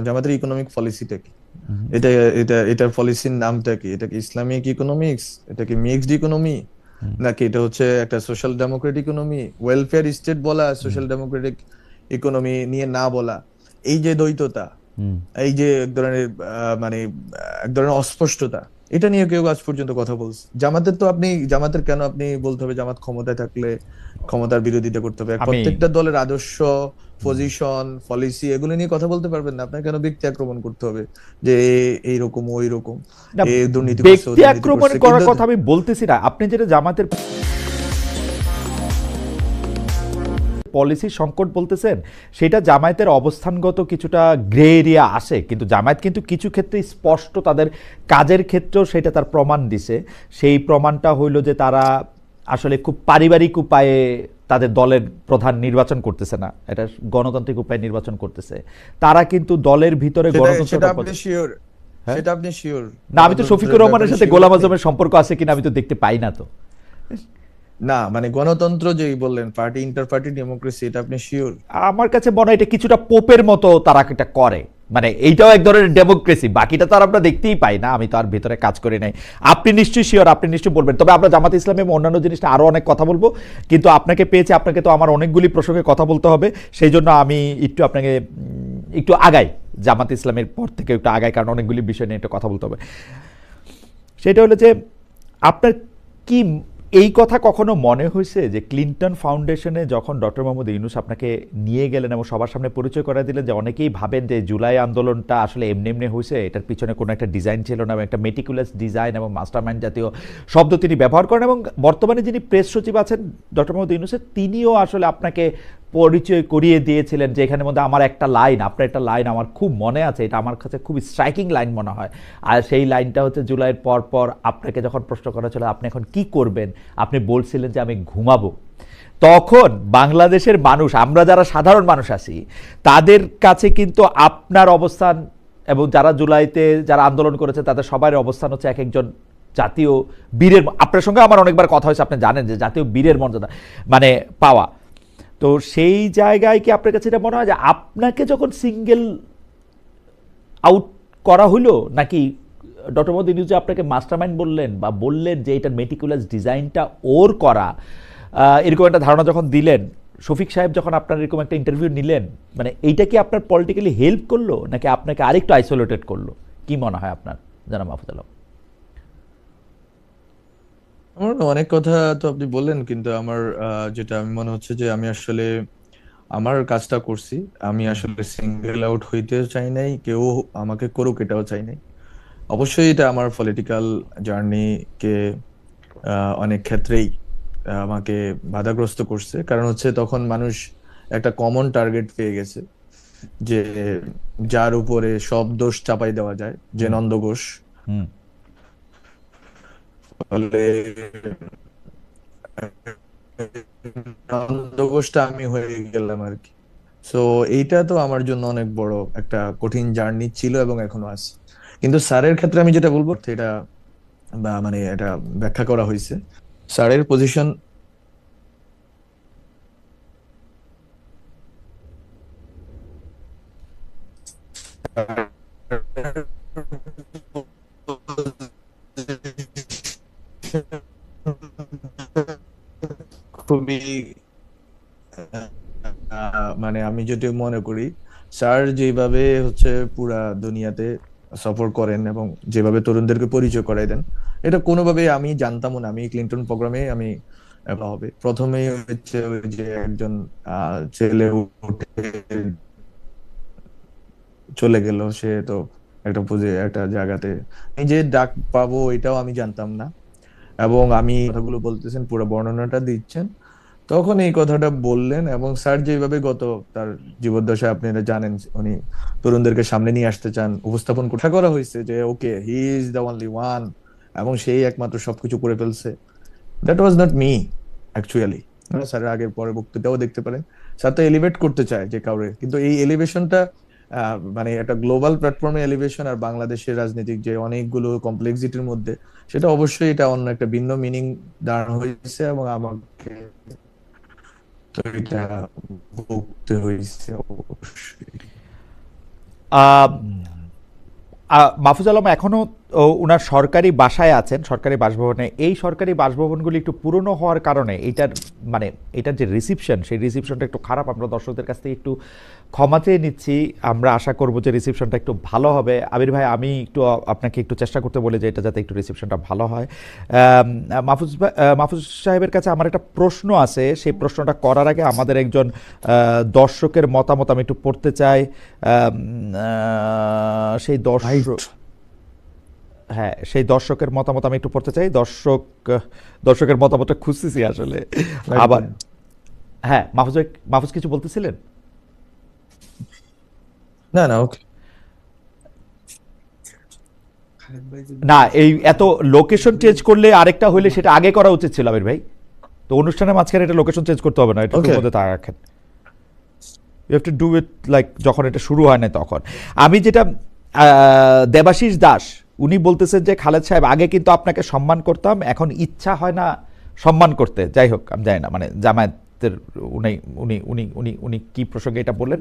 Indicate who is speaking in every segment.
Speaker 1: জামাতের ইকোনমিক পলিসিটা কি? এটা এটার পলিসির নামটা কি? এটা কি ইসলামিক ইকোনমিক্স? এটা কি মিক্সড ইকোনমি? নাকি এটা হচ্ছে একটা social Democrat economy? Welfare state বলা, সোশ্যাল ডেমোক্রেটিক ইকোনমি নিয়ে না বলা, এই যে দ্বৈততা, এই যে এক ধরনের মানে এক ধরনের অস্পষ্টতা, এটা নিয়ে কেউ আজ পর্যন্ত কথা বলছে? জামাতের কেন আপনি বলতে হবে জামাত ক্ষমতায় থাকলে ক্ষমতার বিরোধিতা করতে হবে?
Speaker 2: আমি
Speaker 1: প্রত্যেকটা দলের আদর্শ, পজিশন, পলিসি এগুলো নিয়ে কথা বলতে পারবেন না? আপনার কেন ব্যক্তি আক্রমণ করতে হবে যে এইরকম ওই রকম,
Speaker 2: না,
Speaker 1: এ দুর্নীতি করছে ও
Speaker 2: ব্যক্তি
Speaker 1: দুর্নীতি
Speaker 2: আক্রমণ
Speaker 1: করছে?
Speaker 2: করার
Speaker 1: কিন্তু
Speaker 2: কথা আমি বলতেছি না। আপনি যেটা জামাতের পলিসি সংকট বলতেছেন, সেটা জামায়াতের অবস্থানগত কিছুটা গ্রে এরিয়া আসে, কিন্তু জামায়াত কিন্তু কিছু ক্ষেত্রে স্পষ্ট তাদের কাজের ক্ষেত্রেও সেটা তার প্রমাণ দিছে। সেই প্রমাণটা হইল যে তারা আসলে খুব পারিবারিক উপায়ে তাদের দলের প্রধান নির্বাচন করতেছে না, এটা গণতান্ত্রিক উপায়ে নির্বাচন করতেছে। তারা কিন্তু দলের ভিতরে
Speaker 1: সেটা সেটা
Speaker 2: গণতন্ত্রটা
Speaker 1: আপনি শিওর?
Speaker 2: হ্যাঁ।
Speaker 1: সেটা আপনি শিওর
Speaker 2: না, আমি তো শফিকুর
Speaker 1: গণতন্ত্রের
Speaker 2: রহমানের
Speaker 1: ব্যাপারে
Speaker 2: সাথে
Speaker 1: শিওর
Speaker 2: গোলাম
Speaker 1: আপনি?
Speaker 2: আজমের সম্পর্ক আছে কিনা আমি তো দেখতে পাই না তো।
Speaker 1: না মানে গণতন্ত্র যেই বললেন, পার্টি ইন্টার পার্টি ডেমোক্রেসি, এটা আপনি শিওর?
Speaker 2: আমার কাছে মনে হয় এটা কিছুটা পোপের মতো তারা এটা করে। মানে এইটাও এক ধরনের ডেমোক্রেসি, বাকিটা তো আর আমরা দেখতেই পাই না, আমি তো আর ভিতরে কাজ করি নাই। আপনি নিশ্চয়ই শিওর, আপনি নিশ্চয়ই বলবেন। তবে আমরা জামাত ইসলামে অন্যান্য জিনিসটা আরো অনেক কথা বলবো, কিন্তু আপনাকে পেয়েছে, আপনাকে তো আমার অনেকগুলি প্রসঙ্গে কথা বলতে হবে। সেই জন্য আমি একটু আপনাকে একটু আগাই, জামাত ইসলামের পর থেকে একটু আগাই, কারণ অনেকগুলি বিষয় নিয়ে একটু কথা বলতে হবে। সেটা হলো যে আপনার কি এই কথা কখনো মনে হয়েছে যে ক্লিন্টন ফাউন্ডেশনে যখন ডক্টর মোহাম্মদ ইউনূস আপনাকে নিয়ে গেলেন এবং সবার সামনে পরিচয় করে দিলেন, যে অনেকেই ভাবেন যে জুলাই আন্দোলনটা আসলে এমনি এমনি হয়েছে, এটার পিছনে কোনো একটা ডিজাইন ছিল না, এবং একটা মেটিকুলাস ডিজাইন এবং মাস্টারমাইন্ড জাতীয় শব্দ তিনি ব্যবহার করেন, এবং বর্তমানে যিনি প্রেস সচিব আছেন ডক্টর মোহাম্মদ ইউনূসের, তিনিও আসলে আপনাকে পরিচয় করিয়ে দিয়েছিলেন যে এখানের মধ্যে আমার একটা লাইন, আপনার একটা লাইন আমার খুব মনে আছে, এটা আমার কাছে খুব স্ট্রাইকিং লাইন মনে হয়। আর সেই লাইনটা হচ্ছে জুলাইয়ের পর পর আপনাকে যখন প্রশ্ন করা ছিল আপনি এখন কি করবেন, আপনি বলছিলেন যে আমি ঘুমাবো। তখন বাংলাদেশের মানুষ, আমরা যারা সাধারণ মানুষ আছি, তাদের কাছে কিন্তু আপনার অবস্থান এবং যারা জুলাইতে যারা আন্দোলন করেছে তাদের সবার অবস্থান হচ্ছে এক একজন জাতীয় বীরের। আপনার সঙ্গে আমার অনেকবার কথা হয়েছে, আপনি জানেন যে জাতীয় বীরের মর্যাদা মানে পাওয়া। তো সেই জায়গায় কি আপনার কাছে এটা মনে হয় যে আপনাকে যখন সিঙ্গেল আউট করা হলো, নাকি ডক্টর মোহাম্মদ ইউনূস যে আপনাকে মাস্টারমাইন্ড বললেন বা বললেন যে এটার মেটিকুলাস ডিজাইনটা ওর করা, এরকম একটা ধারণা যখন দিলেন, শফিক সাহেব যখন আপনার এরকম একটা ইন্টারভিউ নিলেন, মানে এইটা কি আপনার পলিটিক্যালি হেল্প করলো নাকি আপনাকে আরেকটু আইসোলেটেড করলো? কি মনে হয় আপনার, জানাব মাহফুজ আলম?
Speaker 1: আমার অনেক কথা তো আপনি বললেন, কিন্তু আমার যেটা আমি মনে হচ্ছে যে আমি আসলে আমার কাজটা করছি। আমি আসলে সিঙ্গেল আউট হইতেও চাই নাই, কেউ আমাকে করুক এটাও চাই নাই। অবশ্যই এটা আমার পলিটিক্যাল জার্নিকে অনেক ক্ষেত্রেই আমাকে বাধাগ্রস্ত করছে। কারণ হচ্ছে তখন মানুষ একটা কমন টার্গেট পেয়ে গেছে, যে যার উপরে সব দোষ চাপাই দেওয়া যায়, যে
Speaker 2: হুম।
Speaker 1: নন্দ ঘোষ।
Speaker 2: হুম।
Speaker 1: ফলে নন্দ ঘোষটা আমি হয়ে গেলাম আর কি। সো এইটা তো আমার জন্য অনেক বড় একটা কঠিন জার্নি ছিল এবং এখনো আছে। কিন্তু স্যারের ক্ষেত্রে আমি যেটা বলবো সেটা বা মানে এটা ব্যাখ্যা করা হয়েছে। স্যারের পজিশন খুবই মানে আমি যদি মনে করি, স্যার যেভাবে হচ্ছে পুরা দুনিয়াতে সফর করেন এবং যেভাবে তরুণদেরকে পরিচয় করাই দেন, এটা কোনোভাবে আমি জানতাম না আমি ক্লিন্টন প্রোগ্রামে আমি হবে। প্রথমেই হচ্ছে ওই যে একজন ছেলে উঠে চলে গেল, সে তো একটা বুঝে একটা জায়গাতে এই যে ডাক পাবো এটাও আমি জানতাম না। এবং আমি কথাগুলো বলতেছেন, পুরো বর্ণনাটা দিচ্ছেন, তখন এই কথাটা বললেন। এবং স্যার যেভাবে গত তার জীবদ্দশায় আপনারা জানেন, উনি তরুণদেরকে সামনে নিয়ে আসতে চান, উপস্থাপন করা করা হয়েছে যে ওকে he is the only one, এবং সেই একমাত্র সবকিছু করে ফেলছে। That was not me actually. স্যারের আগের পরে বক্তৃতাও দেখতে পারেন, স্যার তো এলিভেট করতে চায় যে কাউরে, কিন্তু এই এলিভেশনটা মানে একটা গ্লোবাল প্ল্যাটফর্মে এলিভেশন আর বাংলাদেশের রাজনৈতিক যে অনেকগুলো কমপ্লেক্সিটির মধ্যে, সেটা অবশ্যই এটা অন্য একটা ভিন্ন মিনিং দাঁড়ানো হয়েছে এবং আমাকে তো এটা ভুগতে হয়েছে অবশ্যই।
Speaker 2: আহ, মাহফুজ আলম এখনো ওনার সরকারি বাসায় আছেন, সরকারি বাসভবনে। এই সরকারি বাসভবনগুলি একটু পুরনো হওয়ার কারণে এইটার মানে এটার যে রিসিপশন, সেই রিসিপশনটা একটু খারাপ। আমরা দর্শকদের কাছ থেকে একটু ক্ষমা চেয়ে নিচ্ছি। আমরা আশা করব যে রিসিপশনটা একটু ভালো হবে। আবির ভাই, আমি একটু আপনাকে একটু চেষ্টা করতে বলি যে এটা যাতে একটু রিসিপশনটা ভালো হয়। মাহফুজ সাহেবের কাছে আমার একটা প্রশ্ন আছে। সেই প্রশ্নটা করার আগে আমাদের একজন দর্শকের মতামত আমি একটু পড়তে চাই। সেই দর্শক, হ্যাঁ, সেই দর্শকের মতামত আমি একটু পড়তে চাই। দর্শকের মতামতটা খুঁজতেছি আসলে। আবার হ্যাঁ, মাহফুজ কিছু বলতেছিলেন?
Speaker 1: না না, ওকে।
Speaker 2: না, এই এত লোকেশন চেঞ্জ করলে আরেকটা হইলে সেটা আগে করা উচিত ছিল আবির ভাই। তো অনুষ্ঠানের মাঝখানে এটা লোকেশন চেঞ্জ করতে হবে না, এটা
Speaker 1: Okay.
Speaker 2: মধ্যে তা রাখেন। You have to do it like যখন এটা শুরু হয় না তখন। আমি যেটা দেবাশিস দাস উনি বলতেছেন যে খালেদ সাহেব আগে কিন্তু আপনাকে সম্মান করতাম, এখন ইচ্ছা হয় না সম্মান করতে। যাই হোক, আমি জানি না মানে জামায়াতের উনি উনি উনি উনি উনি কি প্রসঙ্গে এটা বললেন।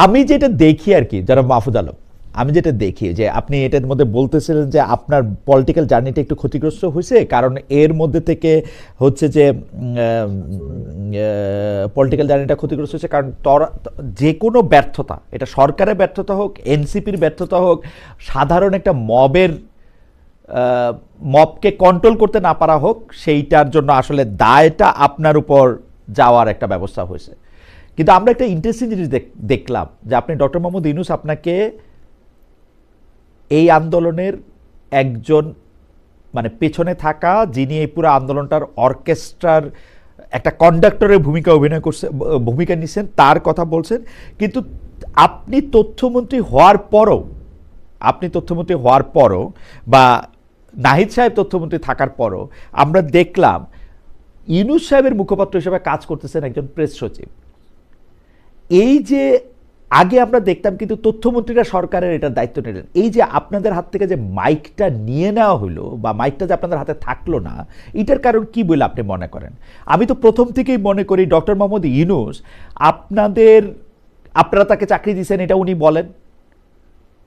Speaker 2: আমি যেটা দেখি আর কি, যারা মাহফুজ আলম, আমি যেটা দেখি যে আপনি এটার মধ্যে বলতেছিলেন যে আপনার পলিটিক্যাল জার্নিটা একটু ক্ষতিগ্রস্ত হয়েছে, কারণ এর মধ্যে থেকে হচ্ছে যে পলিটিক্যাল জার্নিটা ক্ষতিগ্রস্ত হয়েছে কারণ যে কোনো ব্যর্থতা, এটা সরকারের ব্যর্থতা হোক, এনসিপির ব্যর্থতা হোক, সাধারণ একটা মবকে কন্ট্রোল করতে না পারা হোক, সেইটার জন্য আসলে দায়টা আপনার উপর যাওয়ার একটা ব্যবস্থা হয়েছে। কিন্তু আমরা একটা ইন্টারেস্টিং জিনিস দেখলাম যে আপনি ডক্টর মোহাম্মদ ইউনূস আপনাকে এই আন্দোলনের একজন মানে পেছনে থাকা, যিনি এই পুরো আন্দোলনটার অর্কেস্ট্রার একটা কন্ডাক্টরের ভূমিকা নিছেন, তার কথা বলছেন। কিন্তু আপনি তথ্যমন্ত্রী হওয়ার পরও বা নাহিদ সাহেব তথ্যমন্ত্রী থাকার পরও আমরা দেখলাম ইউনূস সাহেবের মুখপাত্র হিসেবে কাজ করতেছেন একজন প্রেস সচিব। এই যে আগে আমরা দেখতাম কিন্তু তথ্যমন্ত্রীরা সরকারের এটার দায়িত্ব নিলেন, এই যে আপনাদের হাত থেকে যে মাইকটা নিয়ে নেওয়া হলো বা মাইকটা যে আপনাদের হাতে থাকলো না, এটার কারণ কি বলে আপনি মনে করেন? আমি তো প্রথম থেকেই মনে করি ডক্টর মোহাম্মদ ইউনূস আপনারা তাকে চাকরি দিয়েছেন এটা উনি বলেন,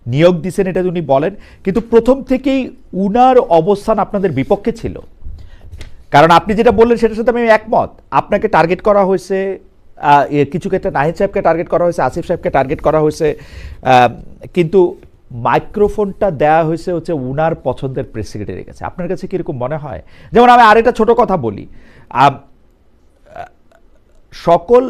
Speaker 2: নিয়োগ দিয়েছেন এটা উনি বলেন, কিন্তু প্রথম থেকেই উনার অবস্থান আপনাদের বিপক্ষে ছিল। কারণ আপনি যেটা বললেন সেটার সাথে আমি একমত। আপনাকে টার্গেট করা হয়েছে, কিছু ক্ষেত্রে নাহিদ সাহেবকে টার্গেট করা হয়েছে, আসিফ সাহেবকে টার্গেট করা হয়েছে, কিন্তু মাইক্রোফোনটা দেওয়া হয়েছে হচ্ছে উনার পছন্দের প্রেস সেক্রেটারির কাছে। আপনার কাছে কিরকম মনে হয়? যেমন আমি আরেকটা ছোট কথা বলি, সকল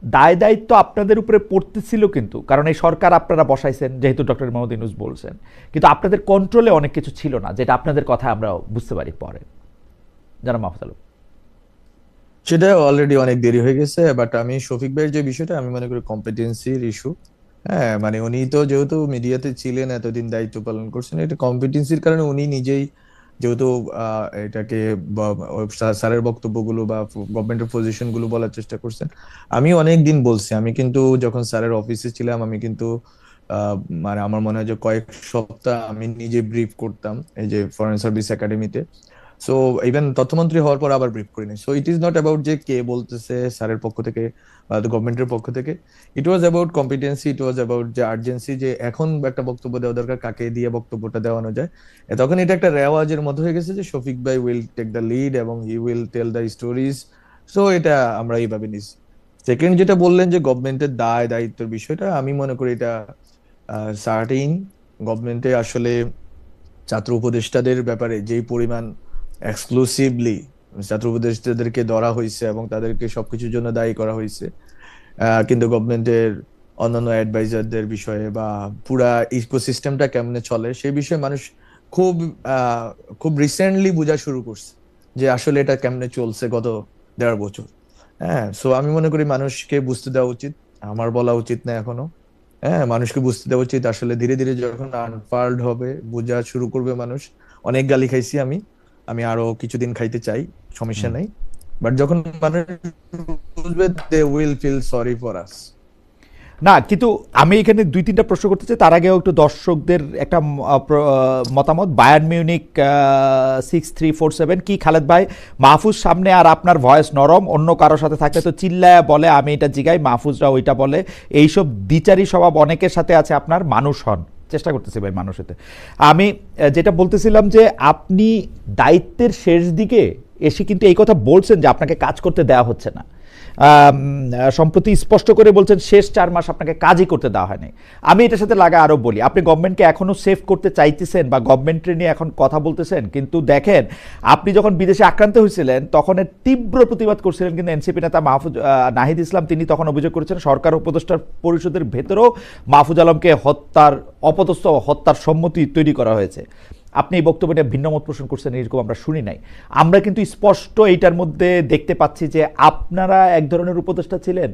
Speaker 2: দায় দায়িত্ব আপনাদের উপরে পড়তেছিল কিন্তু, কারণ এই সরকার আপনারা বসাইছেন যেহেতু ডক্টর মোহাম্মদ ইউনূস বলছেন, কিন্তু আপনাদের কন্ট্রোলে অনেক কিছু ছিল না, যেটা আপনাদের কথা আমরা বুঝতে পারি পরে। জানা মাহফুজ আলম,
Speaker 1: সেটা অলরেডি অনেক দেরি হয়ে গেছে, বাট আমি শফিক ভাইয়ের যে বিষয়টা আমি মনে করি কম্পিটেন্সির ইস্যু। হ্যাঁ, মানে উনি তো যেহেতু মিডিয়াতে ছিলেন, এতদিন দায়িত্ব পালন করছেন, এটা কম্পিটেন্সির কারণে উনি নিজেই যেহেতু এটাকে স্যারের বক্তব্যগুলো বা গভর্নমেন্টের পজিশন গুলো বলার চেষ্টা করছেন। আমি অনেক দিন বলছি, আমি কিন্তু যখন স্যারের অফিসে ছিলাম আমি কিন্তু আহ, মানে আমার মনে হয় যে কয়েক সপ্তাহ আমি নিজে ব্রিফ করতাম এই যে ফরেন সার্ভিস একাডেমিতে। সো ইভেন তথ্যমন্ত্রী হওয়ার পর আবার ব্রিফ করিনি। So it is not about যে কে বলতেছে স্যারের পক্ষ থেকে বা গভর্নমেন্টের পক্ষ থেকে। It was about competency, it was about যে আর্জেন্সি, যে এখন একটা বক্তব্য দেওয়া দরকার, কাকে দিয়ে বক্তব্যটা দেওয়ানো যায়। তখন এটা একটা রেওয়াজের মতো হয়ে গেছে যে শফিক ভাই উইল টেক দ্য লিড এবং he will tell the stories. So এটা আমরা এইভাবে নিছি। সেকেন্ড যেটা বললেন যে গভর্নমেন্টের দায় দায়িত্বের বিষয়টা, আমি মনে করি এটা সার্টেইন। গভর্নমেন্টে আসলে ছাত্র উপদেষ্টাদের ব্যাপারে যেই পরিমাণ এক্সক্লুসিভলি ছাত্র উপদেষ্টাদেরকে ধরা হয়েছে এবং তাদেরকে সবকিছুর জন্য দায়ী করা হয়েছে, কিন্তু গভর্নমেন্টের অন্যান্য অ্যাডভাইজারদের বিষয়ে বা পুরা ইকোসিস্টেমটা কেমনে চলে সেই বিষয়ে মানুষ খুব খুব রিসেন্টলি বোঝা শুরু করছে যে আসলে এটা কেমনে চলছে গত 1.5 বছর। হ্যাঁ, সো আমি মনে করি মানুষকে বুঝতে দেওয়া উচিত, আমার বলা উচিত না এখনো। হ্যাঁ, মানুষকে বুঝতে দেওয়া উচিত, আসলে ধীরে ধীরে যখন আনফাল্ড হবে, বোঝা শুরু করবে মানুষ। অনেক গালি খাইছি আমি, আমি আরো কিছুদিন খাইতে চাই, সমস্যা নাই। বাট যখন মানুষ বুঝবে, they will feel sorry for us.
Speaker 2: না, কিন্তু আমি এখানে 2-3টা প্রশ্ন করতে চাই, তার আগেও একটু দর্শকদের একটা মতামত। বায়ার্ন মিউনিক 6347 কি খালেদ ভাই, মাহফুজ সামনে আর আপনার ভয়েস নরম, অন্য কারোর সাথে থাকলে তো চিল্লায়া বলে, আমি এটা জিগাই, মাহফুজরা ওইটা বলে, এইসব দ্বিচারী স্বভাব অনেকের সাথে আছে, আপনার মানুষ হন। চেষ্টা করতেছি ভাই মানুষ হতে। আমি যেটা বলতেছিলাম যে আপনি দায়িত্বের শেষ দিকে এসে কিন্তু এই কথা বলছেন যে আপনাকে কাজ করতে দেওয়া হচ্ছে না। সম্প্রতি স্পষ্ট করে বলছেন শেষ 4 মাস আপনাকে কাজই করতে দেওয়া হয়নি। আমি এটার সাথে লাগা আরও বলি, আপনি গভর্নমেন্টকে এখনও সেভ করতে চাইতেছেন বা গভর্নমেন্টের নিয়ে এখন কথা বলতেছেন, কিন্তু দেখেন আপনি যখন বিদেশে আক্রান্ত হয়েছিলেন তখন এর তীব্র প্রতিবাদ করছিলেন, কিন্তু এনসিপি নেতা নাহিদ ইসলাম তিনি তখন অভিযোগ করেছেন সরকার উপদেষ্টা পরিষদের ভেতরেও মাহফুজ আলমকে অপদস্থ হত্যার সম্মতি তৈরি করা হয়েছে। আপনি এই বক্তব্য নিয়ে ভিন্নমত পোষণ করছেন, এরকম আমরা শুনি নাই। আমরা কিন্তু স্পষ্ট এইটার মধ্যে দেখতে পাচ্ছি যে আপনারা এক ধরনের উপদেষ্টা ছিলেন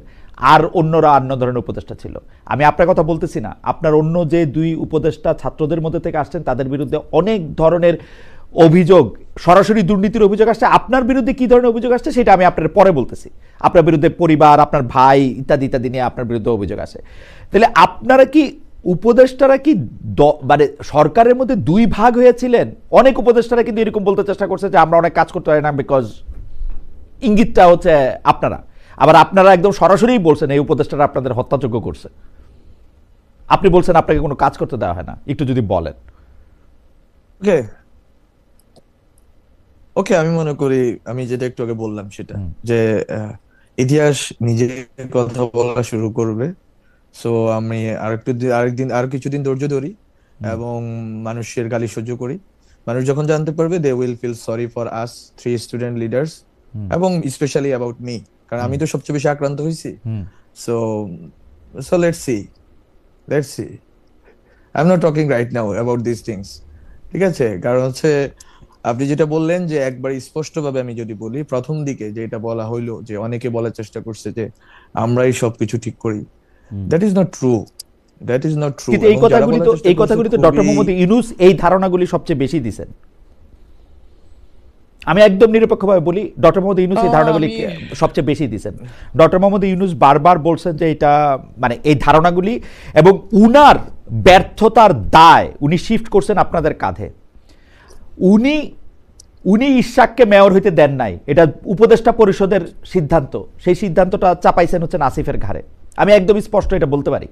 Speaker 2: আর অন্যরা অন্য ধরনের উপদেষ্টা ছিল। আমি আপনার কথা বলতেছি না, আপনার অন্য যে 2 উপদেষ্টা ছাত্রদের মধ্যে থেকে আসছেন তাদের বিরুদ্ধে অনেক ধরনের অভিযোগ, সরাসরি দুর্নীতির অভিযোগ আসছে। আপনার বিরুদ্ধে কি ধরনের অভিযোগ আসছে সেটা আমি আপনার পরে বলতেছি। আপনার বিরুদ্ধে পরিবার, আপনার ভাই ইত্যাদি ইত্যাদি নিয়ে আপনার বিরুদ্ধে অভিযোগ আসে। তাহলে আপনারা কি উপদেষ্টারা কি মানে সরকারের মধ্যে 2 ভাগ হয়েছিলেন? অনেক উপদেষ্টারা কিন্তু এরকম বলতে চেষ্টা করছে যে আমরা অনেক কাজ করতে পারি না, বিকজ ইঙ্গিতটা হচ্ছে আপনারা। আবার আপনারা একদম সরাসরি বলছেন এই উপদেষ্টারা আপনাদের হত্যাযোগ্য করছে। আপনি বলছেন আপনাকে কোনো কাজ করতে দেওয়া হয় না, একটু যদি বলেন।
Speaker 1: ওকে ওকে, আমি মনে করি আমি যেটা একটু আগে বললাম সেটা, যে ইতিহাস নিজে কথা বলা শুরু করবে। সো আমি আর কিছুদিন ধৈর্য ধরি এবং মানুষের গালি সহ্য করি। মানুষ যখন জানতে পারবে, they will feel sorry for us 3 student leaders, এবং স্পেশালি অ্যাবাউট মি, কারণ আমি তো সবচেয়ে বেশি আক্রান্ত হয়েছি। So so let's see I am not talking right now about this things. ঠিক আছে, কারণ হচ্ছে আপনি যেটা বললেন যে একবার স্পষ্টভাবে আমি যদি বলি, প্রথম দিকে যেটা বলা হইলো যে অনেকে বলার চেষ্টা করছে যে আমরাই সবকিছু ঠিক করি, that is not true, that is not true.
Speaker 2: কিন্তু এই কথাগুলি তো ডক্টর মোহাম্মদ ইউনূস এই ধারণাগুলি সবচেয়ে বেশি দিয়েছেন। আমি একদম নিরপেক্ষভাবে বলি, ডক্টর মোহাম্মদ ইউনূস এই ধারণাগুলি সবচেয়ে বেশি দিয়েছেন। ডক্টর মোহাম্মদ ইউনূস বারবার বলছেন যে এটা মানে এই ধারণাগুলি এবং উনার ব্যর্থতার দায় উনি শিফট করছেন আপনাদের কাঁধে। উনি ইশাককে মেয়র হইতে দেন নাই, এটা উপদেষ্টা পরিষদের সিদ্ধান্ত, সেই সিদ্ধান্তটা চাপাইছেন হচ্ছে আসিফের ঘাড়ে। আমি একদম স্পষ্ট এটা বলতে পারি।